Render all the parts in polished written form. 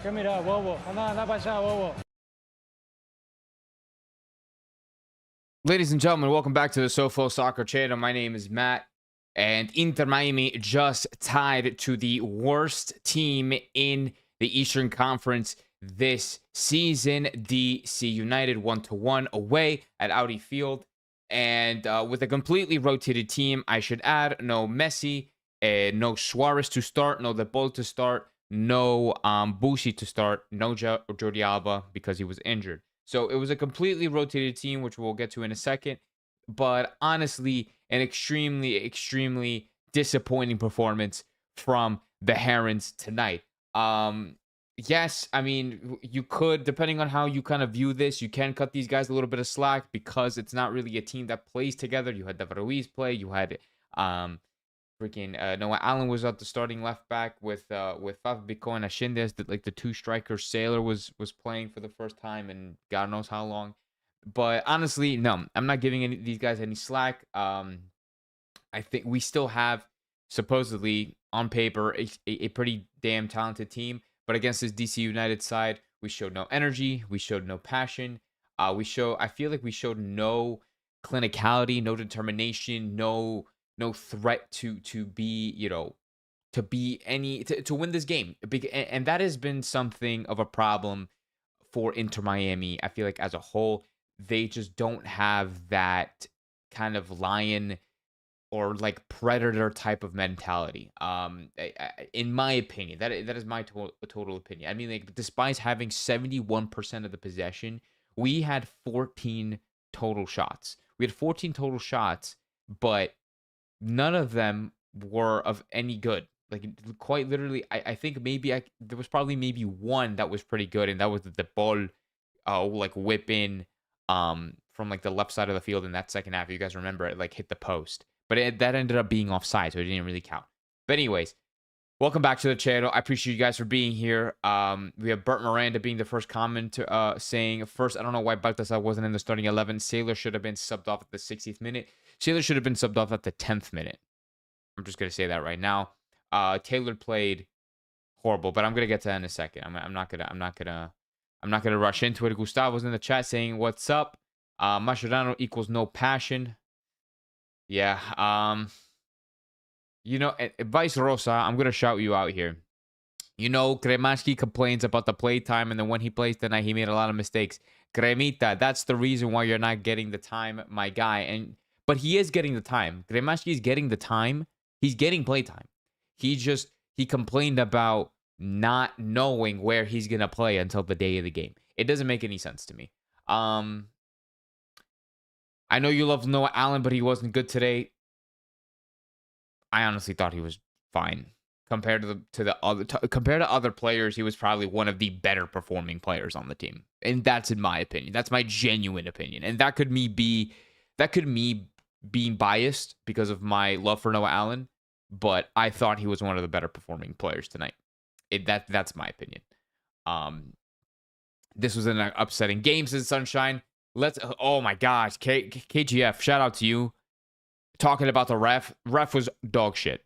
Camila, bobo. Anda para allá, bobo. Ladies and gentlemen, welcome back to the SoFlo Soccer Channel. My name is Matt, and Inter Miami just tied to the worst team in the Eastern Conference this season. DC United 1-1 away at Audi Field, and with a completely rotated team, I should add. No Messi, no Suarez to start, no De Paul to start, no Bushi to start, no Jordi Alba because he was injured. So it was a completely rotated team, which we'll get to in a second. But honestly, an extremely, extremely disappointing performance from the Herons tonight. Yes, I mean, you could, depending on how you kind of view this, you can cut these guys a little bit of slack because it's not really a team that plays together. You had David Ruiz play, you had Noah Allen was at the starting left back with Fabico and Ashindes, that like the two strikers. Sailor was playing for the first time and God knows how long. But honestly, no, I'm not giving these guys any slack. I think we still have supposedly on paper a pretty damn talented team, but against this DC United side, we showed no energy, we showed no passion. I feel like we showed no clinicality, no determination, no threat to be, to be any to win this game. And that has been something of a problem for Inter Miami. I feel like as a whole, they just don't have that kind of lion or like predator type of mentality. In my opinion, that is my total opinion. I mean, like, despite having 71% of the possession, we had 14 total shots. We had 14 total shots, but none of them were of any good. Like, quite literally, I think there was probably maybe one that was pretty good, and that was the ball, like whip in, from like the left side of the field in that second half. You guys remember it, like hit the post, but that ended up being offside, so it didn't really count. But anyways, welcome back to the channel. I appreciate you guys for being here. We have Bert Miranda being the first comment, saying, first, I don't know why Baltasar wasn't in the starting 11. Sailor should have been subbed off at the 60th minute. Sailor should have been subbed off at the 10th minute. I'm just going to say that right now. Taylor played horrible, but I'm going to get to that in a second. I'm not going to rush into it. Gustavo's in the chat saying, what's up? Mascherano equals no passion. Yeah. Vice Rosa, I'm going to shout you out here. Kremaski complains about the play time, and then when he plays tonight, he made a lot of mistakes. Cremita, that's the reason why you're not getting the time, my guy. But he is getting the time. Kremaski is getting the time. He's getting play time. He complained about not knowing where he's going to play until the day of the game. It doesn't make any sense to me. I know you love Noah Allen, but he wasn't good today. I honestly thought he was fine compared to other players. He was probably one of the better performing players on the team, and that's in my opinion. That's my genuine opinion, and that could me being biased because of my love for Noah Allen. But I thought he was one of the better performing players tonight. That's my opinion. This was an upsetting game, says Sunshine. Oh my gosh, KGF, shout out to you. Talking about the ref was dog shit.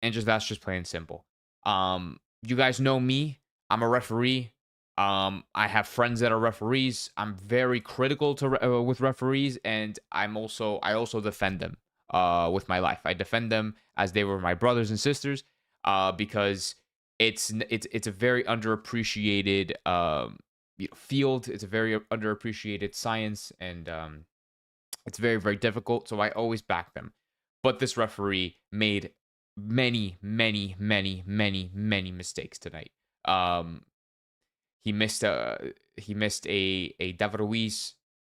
And that's just plain and simple. You guys know me. I'm a referee. I have friends that are referees. I'm very critical with referees, and I also defend them with my life. I defend them as they were my brothers and sisters, because it's a very underappreciated field. It's a very underappreciated science, and it's very, very difficult. So I always back them. But this referee made many, many, many, many, many mistakes tonight. He missed a David Ruiz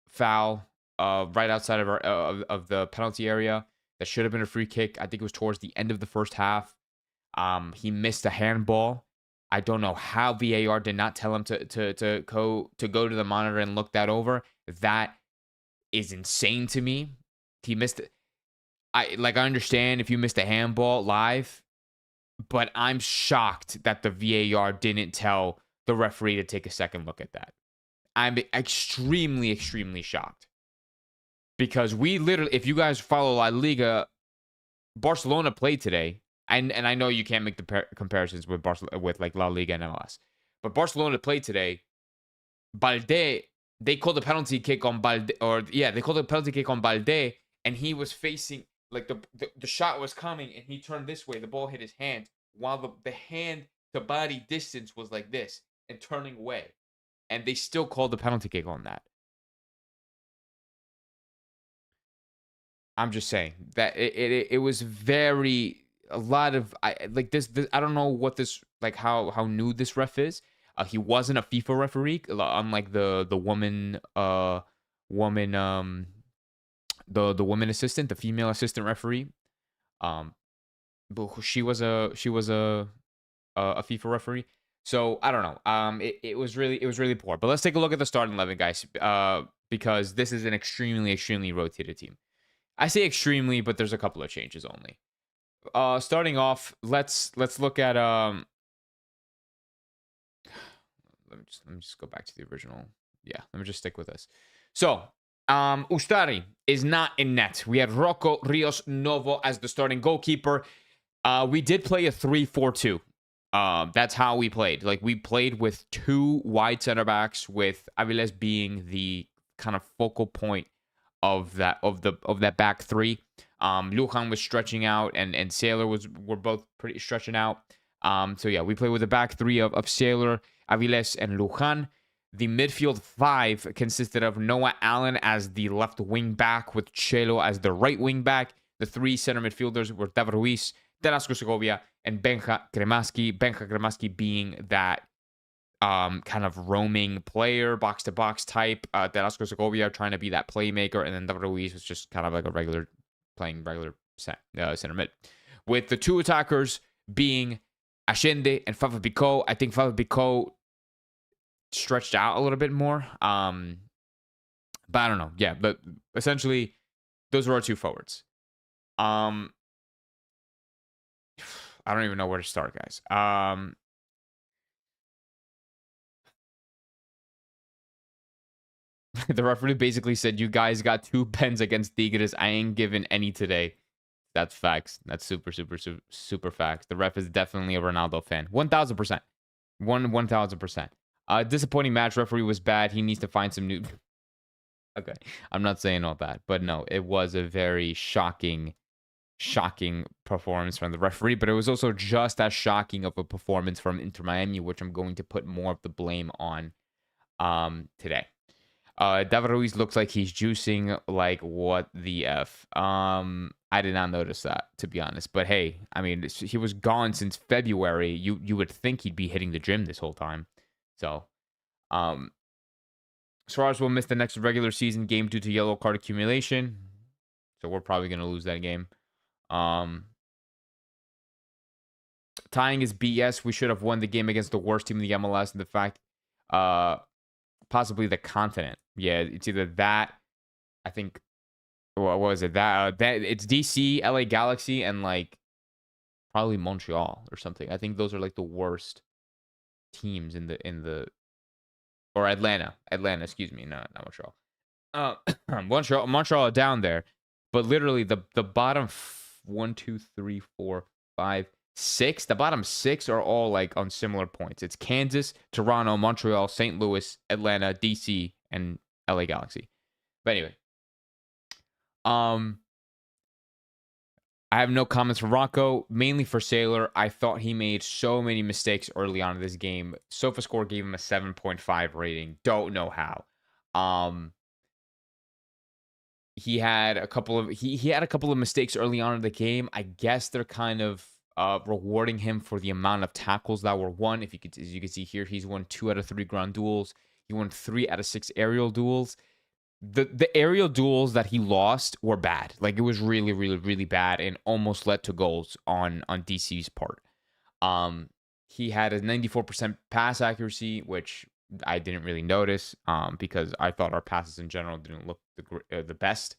foul right outside of the penalty area. That should have been a free kick. I think it was towards the end of the first half. He missed a handball. I don't know how VAR did not tell him to go to the monitor and look that over. That is insane to me. He missed it. I understand if you missed a handball live, but I'm shocked that the VAR didn't tell the referee to take a second look at that. I'm extremely, extremely shocked. Because we literally, if you guys follow La Liga, Barcelona played today. And I know you can't make the comparisons with Barcelona with like La Liga and MLS, but Barcelona played today. Balde, they called a penalty kick on Balde, or yeah, they called a penalty kick on Balde, and he was facing like the shot was coming, and he turned this way. The ball hit his hand, while the hand to body distance was like this and turning away, and they still called the penalty kick on that. I'm just saying that it was very a lot of like this I don't know what this like how new this ref is. He wasn't a FIFA referee, unlike the woman the woman assistant, the female assistant referee. But she was a FIFA referee. So I don't know. It was really poor. But let's take a look at the starting 11, guys. Because this is an extremely rotated team. I say extremely, but there's a couple of changes only. Starting off, let's look at let me just go back to the original. Yeah, let me just stick with this. So, Ustari is not in net. We had Rocco Rios Novo as the starting goalkeeper. We did play a 3-4-2. That's how we played. Like, we played with two wide center backs, with Aviles being the kind of focal point of that back three. Lujan was stretching out, and Sailor were both pretty stretching out. So yeah, we play with the back three of Sailor, Aviles, and Lujan. The midfield five consisted of Noah Allen as the left wing back, with Chelo as the right wing back. The three center midfielders were David Ruiz, Telasco Segovia, and Benja Kremaski. Benja Kremaski being that kind of roaming player, box to box type. Telasco Segovia trying to be that playmaker, and then David Ruiz was just kind of like a regular center mid. With the two attackers being Ashende and Fafa Pico. I think Fafa Pico stretched out a little bit more. But I don't know. Yeah, but essentially, those were our two forwards. I don't even know where to start, guys. The referee basically said, "You guys got two pens against Tigres. I ain't giving any today." That's facts. That's super facts. The ref is definitely a Ronaldo fan. 1,000%. 1,000%. Disappointing match. Referee was bad. He needs to find some new. Okay, I'm not saying all that, but no, it was a very shocking performance from the referee. But it was also just as shocking of a performance from Inter Miami, which I'm going to put more of the blame on today. David Ruiz looks like he's juicing. Like, what the F? I did not notice that, to be honest. But hey, I mean, he was gone since February. You would think he'd be hitting the gym this whole time. So, Suarez will miss the next regular season game due to yellow card accumulation. So we're probably going to lose that game. Tying is BS. We should have won the game against the worst team in the MLS. And the fact, possibly the continent. Yeah, it's either that. I think. What was it? That it's DC, LA Galaxy, and like probably Montreal or something. I think those are like the worst teams in the or Atlanta. Excuse me, not Montreal. Montreal are down there, but literally the bottom 1, 2, 3, 4, 5, 6. The bottom 6 are all like on similar points. It's Kansas, Toronto, Montreal, St. Louis, Atlanta, DC, and LA Galaxy. But anyway. I have no comments for Rocco, mainly for Sailor. I thought he made so many mistakes early on in this game. SofaScore gave him a 7.5 rating. Don't know how. He had a couple of mistakes early on in the game. I guess they're kind of rewarding him for the amount of tackles that were won. As you can see here, he's won 2 out of 3 ground duels. He won 3 out of 6 aerial duels. The aerial duels that he lost were bad. Like, it was really bad and almost led to goals on DC's part. He had a 94% pass accuracy, which I didn't really notice because I thought our passes in general didn't look the best.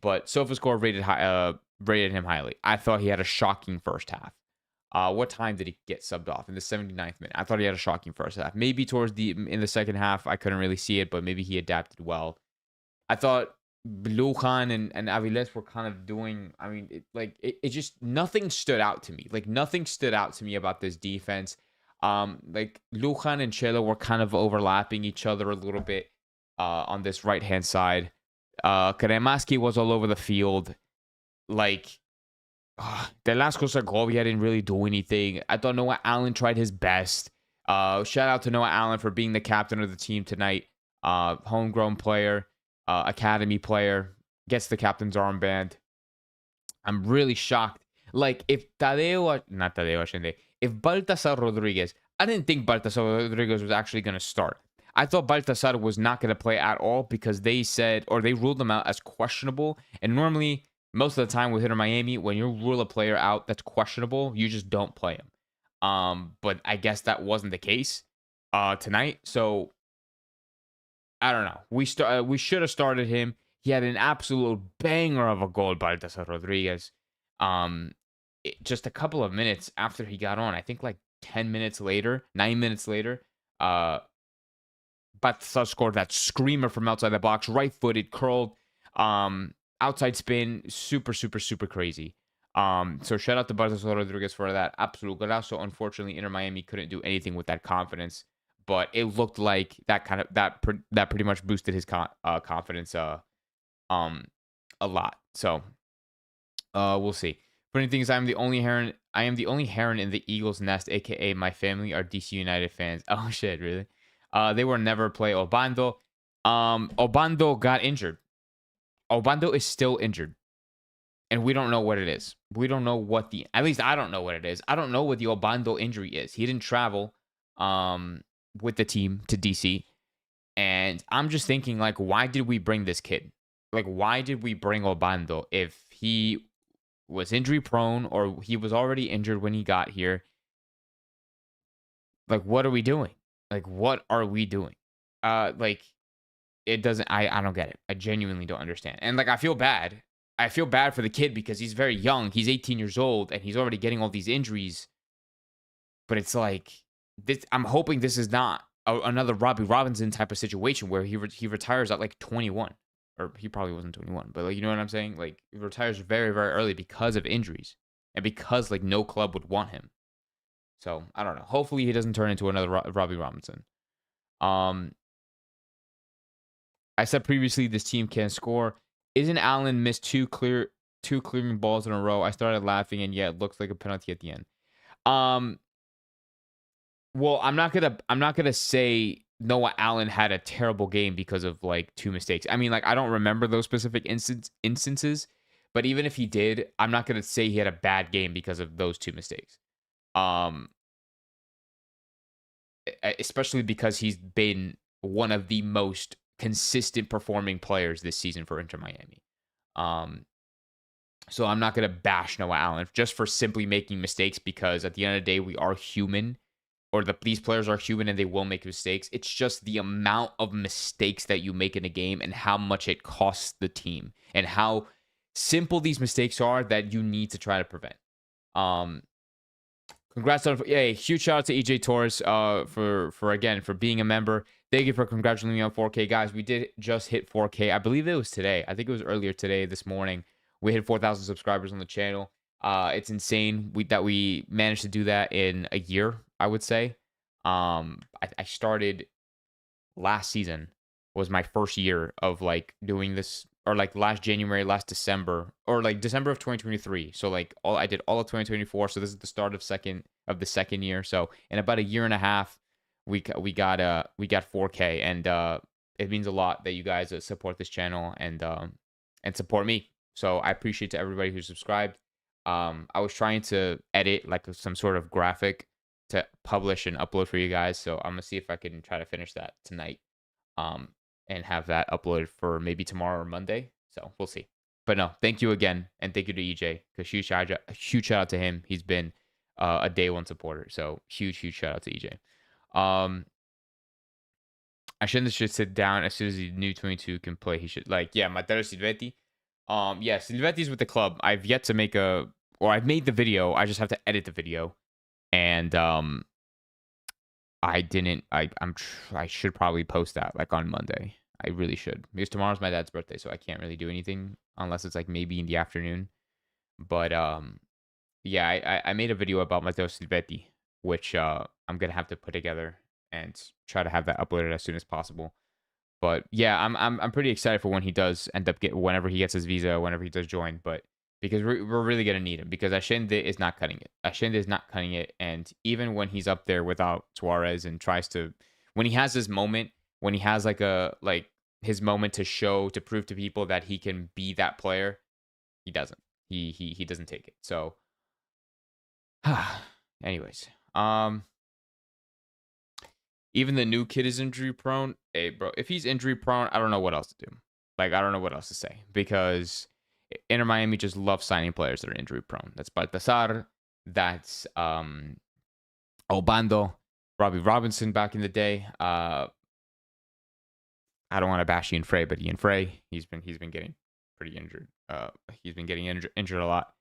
But SofaScore rated him highly. I thought he had a shocking first half. What time did he get subbed off? In the 79th minute. I thought he had a shocking first half. Maybe in the second half, I couldn't really see it, but maybe he adapted well. I thought Lujan and Aviles were kind of doing. I mean, it just nothing stood out to me. Like nothing stood out to me about this defense. Like Lujan and Chelo were kind of overlapping each other a little bit on this right hand side. Kremaski was all over the field. Like Velasco Segovia didn't really do anything. I thought Noah Allen tried his best. Shout out to Noah Allen for being the captain of the team tonight. Homegrown player, academy player, gets the captain's armband. I'm really shocked. Like if not Tadeo Ashende, if Baltasar Rodriguez, I didn't think Baltasar Rodriguez was actually going to start. I thought Baltasar was not going to play at all because they said, or they ruled him out as questionable. And normally, most of the time with Inter Miami, when you rule a player out that's questionable, you just don't play him. But I guess that wasn't the case tonight. So I don't know. We should have started him. He had an absolute banger of a goal, Baltasar Rodriguez. Just a couple of minutes after he got on, I think like 9 minutes later, Baltasar scored that screamer from outside the box, right-footed, curled, outside spin, super, super, super crazy. So shout out to Baltasar Rodriguez for that absolute golazo. Unfortunately, Inter Miami couldn't do anything with that confidence, but it looked like that pretty much boosted his confidence a lot. So we'll see. Funny thing is, I am the only heron in the Eagles' nest, aka my family are DC United fans. Oh shit, really? They will never play Obando. Obando got injured. Obando is still injured. And we don't know what it is. We don't know at least I don't know what it is. I don't know what the Obando injury is. He didn't travel with the team to DC. And I'm just thinking, like, why did we bring this kid? Like, why did we bring Obando if he was injury prone or he was already injured when he got here? Like, what are we doing? Like, what are we doing? Like, it doesn't, I don't get it. I genuinely don't understand. And, like, I feel bad. I feel bad for the kid because he's very young. He's 18 years old and he's already getting all these injuries. But it's like, I'm hoping this is not another Robbie Robinson type of situation where he retires at like 21. Or he probably wasn't 21. But, like, you know what I'm saying? Like, he retires very, very early because of injuries. And because, like, no club would want him. So, I don't know. Hopefully he doesn't turn into another Robbie Robinson. I said previously this team can score. Isn't Allen missed two clearing balls in a row? I started laughing, and yeah, it looks like a penalty at the end. Well, I'm not gonna say Noah Allen had a terrible game because of like two mistakes. I mean, like I don't remember those specific instances, but even if he did, I'm not gonna say he had a bad game because of those two mistakes. Especially because he's been one of the most consistent performing players this season for Inter Miami. So I'm not going to bash Noah Allen just for simply making mistakes because at the end of the day, we are human or these players are human and they will make mistakes. It's just the amount of mistakes that you make in a game and how much it costs the team and how simple these mistakes are that you need to try to prevent. Congrats on huge shout out to EJ Torres for being a member. Thank you for congratulating me on 4K, guys. We did just hit 4K. I believe it was today. I think it was earlier today, this morning. We hit 4,000 subscribers on the channel. It's insane that we managed to do that in a year, I would say. I started last season was my first year of like doing this, or like last January, last December, or like December of 2023. So like I did all of 2024. So this is the start of the second year. So in about a year and a half, we got 4K, and it means a lot that you guys support this channel and support me. So I appreciate to everybody who subscribed. I was trying to edit like some sort of graphic to publish and upload for you guys. So I'm gonna see if I can try to finish that tonight. And have that uploaded for maybe tomorrow or Monday. So we'll see. But no, thank you again, and thank you to EJ because huge shout out to him. He's been a day one supporter. So huge shout out to EJ. I shouldn't just sit down as soon as the new 22 can play. He should Matteo Silvetti. Yeah, Silvetti's with the club. I've yet to I've made the video. I just have to edit the video, and I didn't. I should probably post that like on Monday. I really should, because tomorrow's my dad's birthday, so I can't really do anything unless it's like maybe in the afternoon. But yeah, I made a video about Matteo Silvetti, which I'm gonna have to put together and try to have that uploaded as soon as possible. But yeah, I'm pretty excited for when he does end up whenever he gets his visa, whenever he does join. But because we're really gonna need him, because Ashende is not cutting it. Ashende is not cutting it, and even when he's up there without Suarez and tries to, when he has his moment, when he has like his moment to prove to people that he can be that player, he doesn't. He doesn't take it. So, anyways, even the new kid is injury prone. Hey, bro, if he's injury prone, I don't know what else to do. Like, I don't know what else to say, because Inter Miami just loves signing players that are injury prone. That's Baltasar. That's Obando, Robbie Robinson back in the day. I don't want to bash Ian Frey, but Ian Frey, he's been getting pretty injured. He's been getting injured a lot.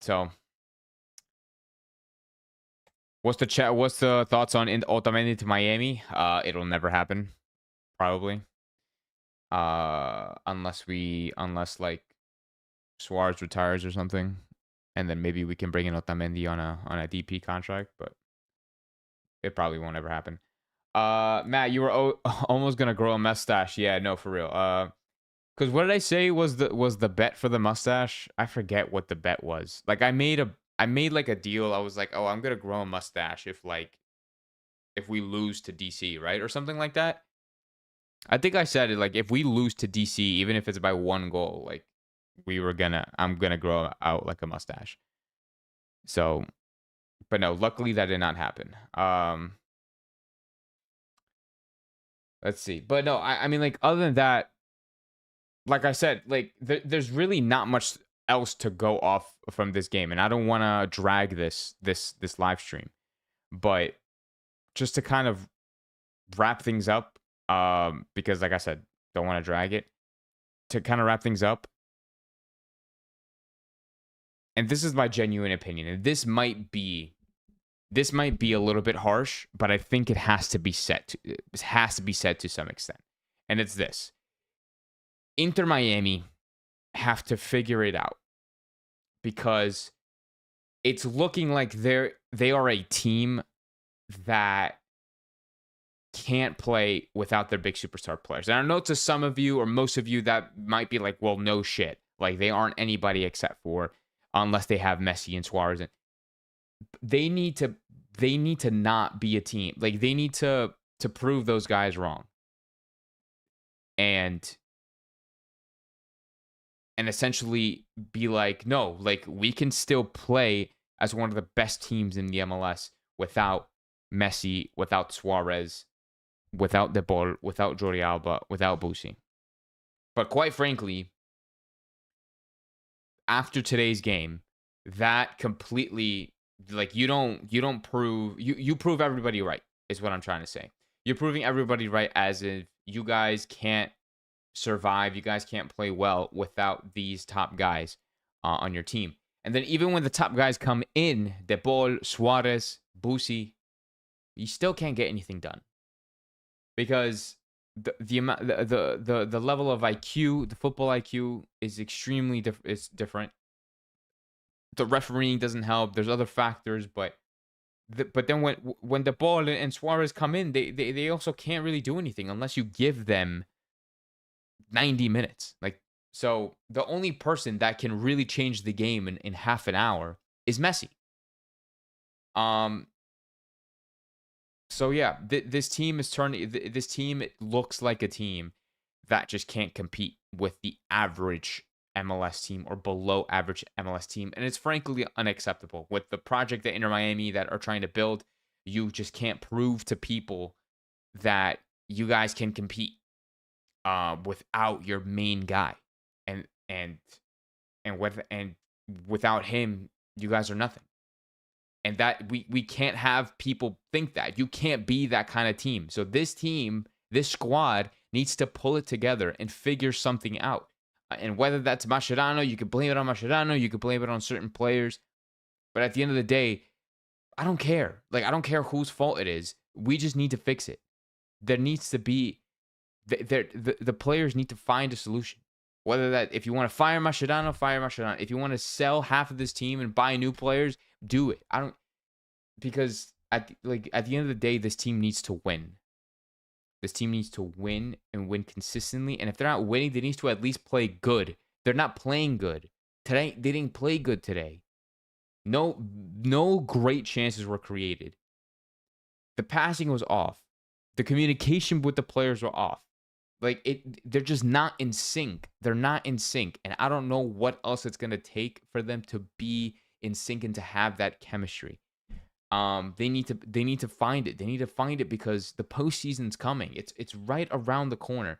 So what's the thoughts on Otamendi to Miami? It'll never happen, probably. Unless like Suarez retires or something, and then maybe we can bring in Otamendi on a DP contract, but it probably won't ever happen. Matt, you were almost gonna grow a mustache. Yeah, no, for real. Because what did I say was the bet for the mustache? I forget what the bet was. Like I made like a deal. I was like, oh, I'm gonna grow a mustache if we lose to DC, right, or something like that. I think I said it, like, if we lose to DC, even if it's by 1 goal, like I'm gonna grow out like a mustache. So, but no, luckily that did not happen. Let's see. But no, I mean, like, other than that, like I said, like there's really not much else to go off from this game, and I don't want to drag this live stream, but just to kind of wrap things up, because like I said, don't want to drag it. To kind of wrap things up, and this is my genuine opinion, and this might be a little bit harsh, but I think it has to be said to some extent, and it's this: Inter Miami have to figure it out, because it's looking like they are a team that can't play without their big superstar players. And I know to some of you or most of you that might be like, well, no shit. Like they aren't anybody except for, unless they have Messi and Suarez. And they need to not be a team. Like they need to prove those guys wrong. And essentially be like, no, like we can still play as one of the best teams in the MLS without Messi, without Suarez, without De Paul, without Jordi Alba, without Busi. But quite frankly, after today's game, that completely, like, you prove everybody right, is what I'm trying to say. You're proving everybody right, as if you guys can't survive, you guys can't play well without these top guys on your team. And then even when the top guys come in, De Paul, Suarez, Busi, you still can't get anything done, because the amount the level of IQ, the football IQ, is extremely different. The refereeing doesn't help. There's other factors, but then when De Paul and Suarez come in, they also can't really do anything unless you give them 90 minutes. Like, so the only person that can really change the game in half an hour is Messi. So yeah, this team is turning. This team looks like a team that just can't compete with the average MLS team or below average MLS team, and it's frankly unacceptable. With the project that Inter Miami that are trying to build, you just can't prove to people that you guys can compete without your main guy, and without him, you guys are nothing. And that we can't have people think that. You can't be that kind of team. So this squad needs to pull it together and figure something out. And whether that's Mascherano, you could blame it on Mascherano, you could blame it on certain players. But at the end of the day, I don't care. Like, I don't care whose fault it is. We just need to fix it. There needs to be the players need to find a solution. Whether that if you want to fire Mascherano, fire Mascherano. If you want to sell half of this team and buy new players, do it. I don't because at the end of the day, this team needs to win. This team needs to win and win consistently. And if they're not winning, they need to at least play good. They're not playing good. Today, they didn't play good today. No great chances were created. The passing was off. The communication with the players were off. They're just not in sync. They're not in sync. And I don't know what else it's going to take for them to be in sync and to have that chemistry. They need to find it. They need to find it because the postseason's coming. It's right around the corner.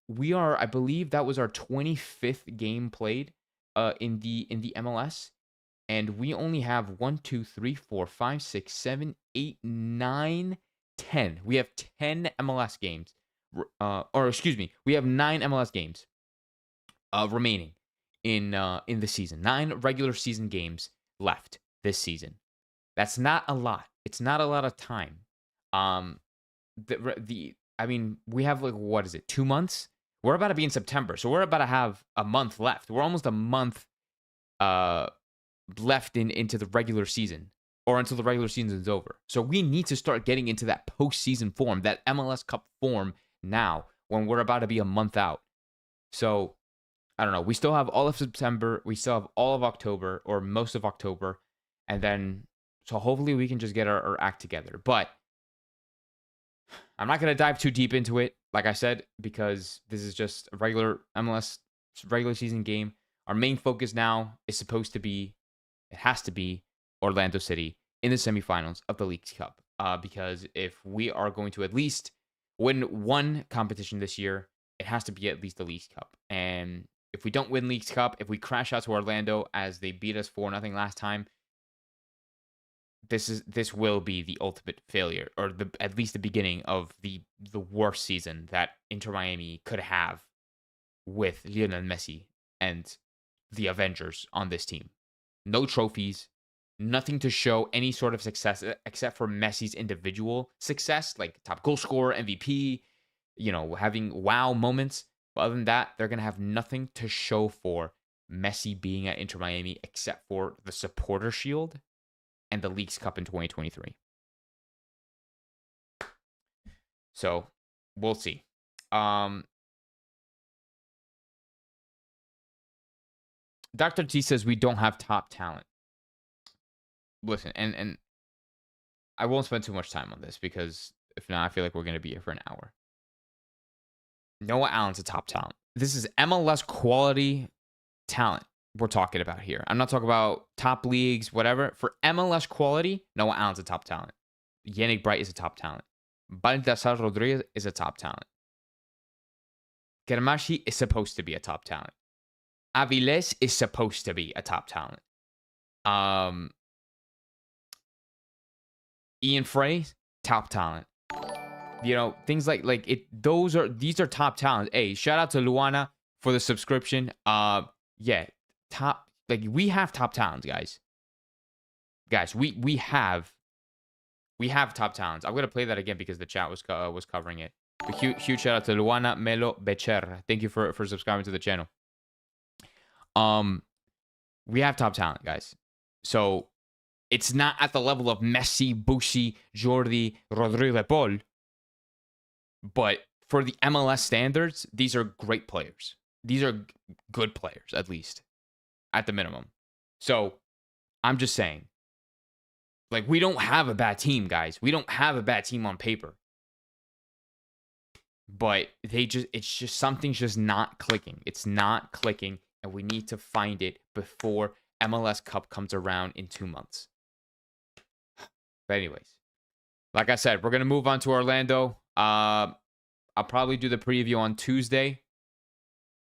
I believe that was our 25th game played in the MLS. And we only have 1, 2, 3, 4, 5, 6, 7, 8, 9, 10. We have 10 MLS games. We have 9 MLS games remaining in the season. 9 regular season games left this season. That's not a lot. It's not a lot of time. We have 2 months? We're about to be in September, so we're about to have a month left. We're almost a month left into the regular season, or until the regular season is over. So we need to start getting into that postseason form, that MLS Cup form now, when we're about to be a month out. So I don't know. We still have all of September. We still have all of October, or most of October, and then so hopefully we can just get our act together. But I'm not going to dive too deep into it, like I said, because this is just a regular MLS regular season game. Our main focus now is it has to be Orlando City in the semifinals of the Leagues Cup. Because if we are going to at least win one competition this year, it has to be at least the Leagues Cup. And if we don't win Leagues Cup, if we crash out to Orlando as they beat us 4-0 last time, this will be the ultimate failure, or at least the beginning of the worst season that Inter Miami could have with Lionel Messi and the Avengers on this team. No trophies, nothing to show any sort of success except for Messi's individual success, like top goal scorer, MVP, having wow moments. But other than that, they're going to have nothing to show for Messi being at Inter Miami except for the Supporter Shield and the Leagues Cup in 2023. So, we'll see. Dr. T says we don't have top talent. Listen, and I won't spend too much time on this because if not, I feel like we're going to be here for an hour. Noah Allen's a top talent. This is MLS quality talent we're talking about here. I'm not talking about top leagues, whatever. For MLS quality, Noah Allen's a top talent. Yannick Bright is a top talent. Baltasar Rodriguez is a top talent. Kermashi is supposed to be a top talent. Aviles is supposed to be a top talent. Ian Frey, top talent. Things like it. These are top talents. Hey, shout out to Luana for the subscription. Top. We have top talents, guys. We have top talents. I'm gonna play that again because the chat was covering it. A huge shout out to Luana Melo Becher. Thank you for subscribing to the channel. We have top talent, guys. So it's not at the level of Messi, Bushi, Jordi, Rodrigo Paul. But for the MLS standards, these are great players. These are good players, at least, at the minimum. So I'm just saying, we don't have a bad team, guys. We don't have a bad team on paper. But it's just something's just not clicking. It's not clicking, and we need to find it before MLS Cup comes around in 2 months. But anyways, like I said, we're going to move on to Orlando. I'll probably do the preview on Tuesday.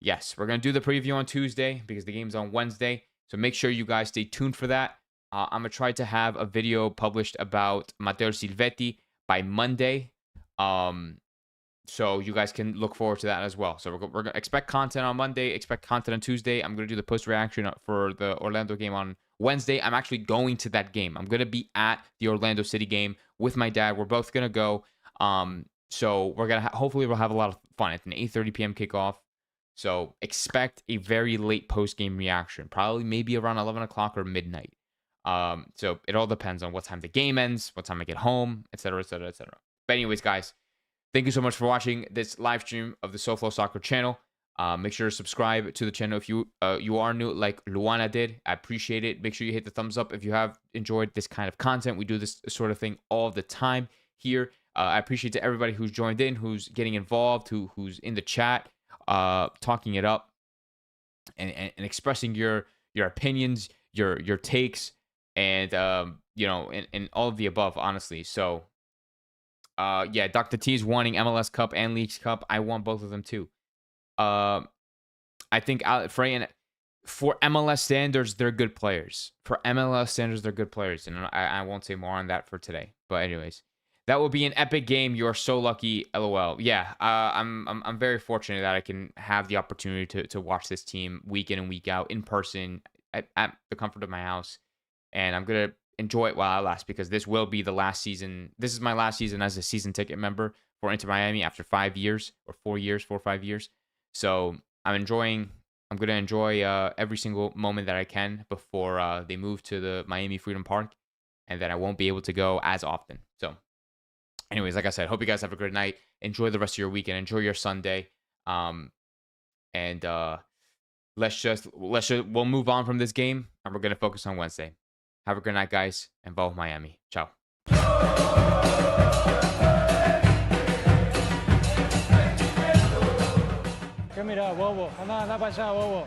Yes, we're going to do the preview on Tuesday because the game's on Wednesday. So make sure you guys stay tuned for that. I'm going to try to have a video published about Matteo Silvetti by Monday. So you guys can look forward to that as well. So we're going to expect content on Monday, expect content on Tuesday. I'm going to do the post reaction for the Orlando game on Wednesday, I'm actually going to that game. I'm gonna be at the Orlando City game with my dad. We're both gonna go. So we're gonna hopefully we'll have a lot of fun. It's an 8:30 p.m. kickoff. So expect a very late post game reaction, probably maybe around 11 o'clock or midnight. So it all depends on what time the game ends, what time I get home, etc., etc., etc. But anyways, guys, thank you so much for watching this live stream of the SoFlo Soccer channel. Make sure to subscribe to the channel if you are new, like Luana did. I appreciate it. Make sure you hit the thumbs up if you have enjoyed this kind of content. We do this sort of thing all the time here. I appreciate to everybody who's joined in, who's getting involved, who's in the chat, talking it up, and expressing your opinions, your takes, and and all of the above, honestly. So yeah, Dr. T's wanting MLS Cup and Leagues Cup. I want both of them too. I think Frey, and for MLS standards, they're good players. For MLS standards, they're good players, and I won't say more on that for today. But anyways, that will be an epic game. You are so lucky, LOL. Yeah, I'm very fortunate that I can have the opportunity to watch this team week in and week out in person at the comfort of my house, and I'm gonna enjoy it while I last, because this will be the last season. This is my last season as a season ticket member for Inter Miami after 5 years or 4 or 5 years. So I'm going to enjoy every single moment that I can before they move to the Miami Freedom Park, and then I won't be able to go as often. So anyways, like I said, hope you guys have a good night. Enjoy the rest of your weekend. Enjoy your Sunday. And we'll move on from this game, and we're going to focus on Wednesday. Have a good night, guys, and Vote Miami. Ciao. Give me that, Wowo. 하나 받자, Wowo.